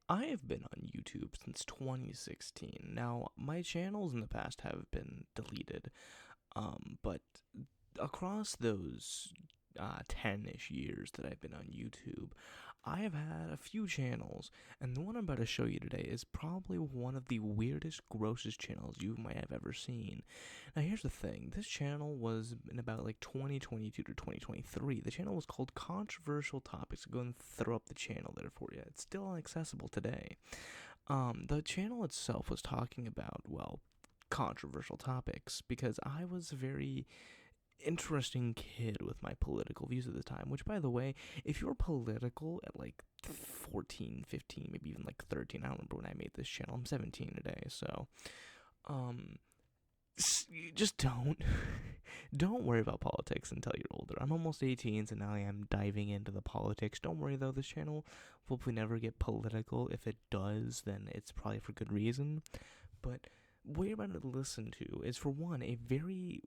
I have been on YouTube since 2016. Now, my channels in the past have been deleted, but across those 10-ish years that I've been on YouTube, I have had a few channels, and the one I'm about to show you today is probably one of the weirdest, grossest channels you might have ever seen. Now, here's the thing. This channel was in about like 2022 to 2023. The channel was called Controversial Topics. Go and throw up the channel there for you. It's still accessible today. The channel itself was talking about, well, controversial topics because I was a very interesting kid with my political views at the time, which, by the way, if you're political at like 14, 15, maybe even like 13, I don't remember when I made this channel. I'm 17 today, so you just don't worry about politics until you're older. I'm almost 18, so now I am diving into the politics. Don't worry though, this channel will hopefully never get political. If it does, then it's probably for good reason. But what you're about to listen to is, for one, a very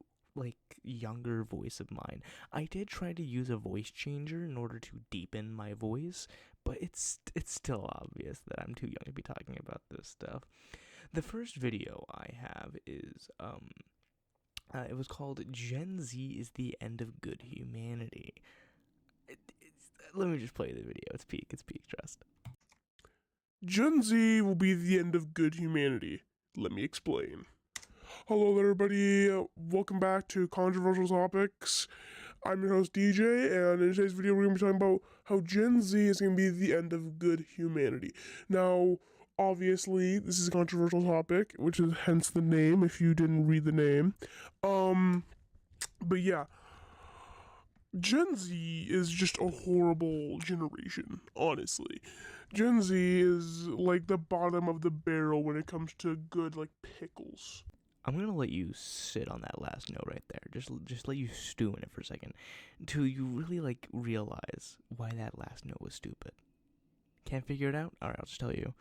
younger voice of mine. I did try to use a voice changer in order to deepen my voice, but it's still obvious that I'm too young to be talking about this stuff. The first video I have is it was called "Gen Z is the End of Good Humanity." Let me just play the video. It's peak, trust. Gen Z will be the end of good humanity. Let me explain. Hello everybody, welcome back to Controversial Topics. I'm your host DJ, and in today's video we're going to be talking about how Gen Z is going to be the end of good humanity. Now, obviously, this is a controversial topic, which is hence the name, if you didn't read the name. But yeah, Gen Z is just a horrible generation, honestly. Gen Z is like the bottom of the barrel when it comes to good, pickles. I'm gonna let you sit on that last note right there. Just let you stew in it for a second, until you really realize why that last note was stupid. Can't figure it out? All right, I'll just tell you.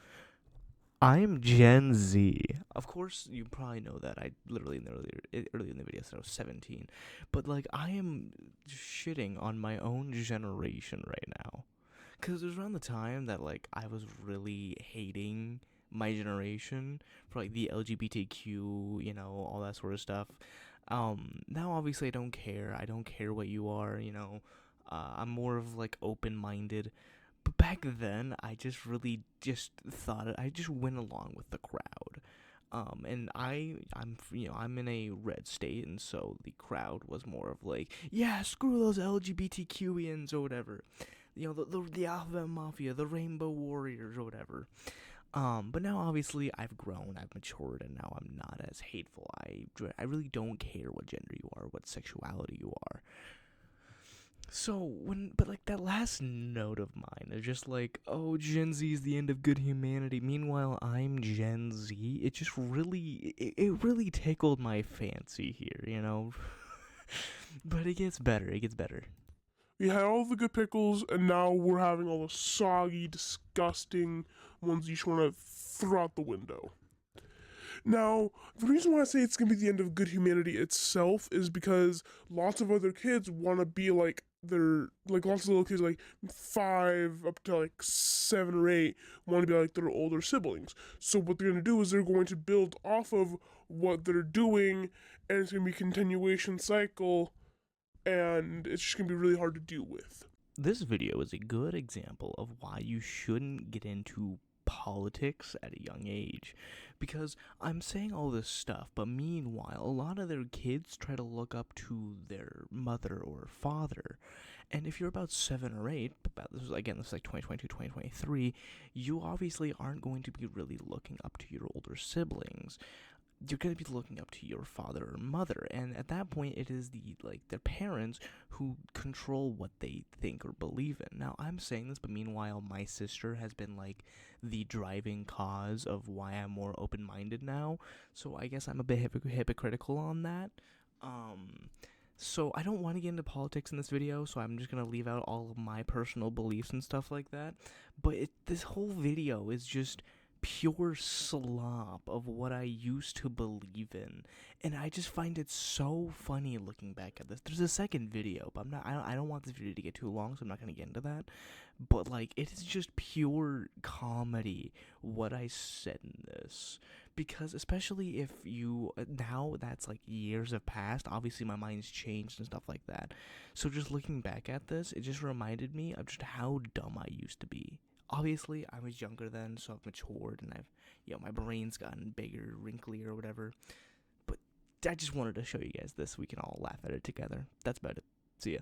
I'm Gen Z. Of course, you probably know that. I literally earlier in the video said I was 17, but I am shitting on my own generation right now, because it was around the time that I was really hating my generation for the LGBTQ, all that sort of stuff. Now obviously I don't care. I don't care what you are, I'm more of open-minded. But back then, I just really I just went along with the crowd. And I'm in a red state, and so the crowd was more of yeah, screw those LGBTQians or whatever. The Alphabet Mafia, the Rainbow Warriors or whatever. But now obviously I've grown, I've matured, and now I'm not as hateful. I really don't care what gender you are, what sexuality you are. So but that last note of mine is just oh, Gen Z is the end of good humanity. Meanwhile, I'm Gen Z. It just really, it really tickled my fancy here. But it gets better. We had all the good pickles, and now we're having all the soggy, disgusting ones you just want to throw out the window. Now, the reason why I say it's going to be the end of good humanity itself is because lots of other kids want to be lots of little kids 5 up to 7 or 8 want to be like their older siblings. So what they're going to do is they're going to build off of what they're doing, and it's going to be a continuation cycle, and it's just going to be really hard to deal with. This video is a good example of why you shouldn't get into politics at a young age, because I'm saying all this stuff, but meanwhile a lot of their kids try to look up to their mother or father. And if you're about 7 or 8, this is 2022, 2023, you obviously aren't going to be really looking up to your older siblings. You're going to be looking up to your father or mother, and at that point it is their parents who control what they think or believe in. Now, I'm saying this, but meanwhile my sister has been the driving cause of why I'm more open-minded now, so I guess I'm a bit hypocritical on that. So I don't want to get into politics in this video, so I'm just going to leave out all of my personal beliefs and stuff like that, but this whole video is just pure slop of what I used to believe in, and I just find it so funny looking back at this. There's a second video, but I don't want this video to get too long, so I'm not going to get into that. But, like, it is just pure comedy what I said in this. Because, especially if you, now that's, like, years have passed, obviously my mind's changed and stuff like that. So just looking back at this, it just reminded me of just how dumb I used to be. Obviously, I was younger then, so I've matured, and my brain's gotten bigger, wrinkly, or whatever. But I just wanted to show you guys this. We can all laugh at it together. That's about it. See ya.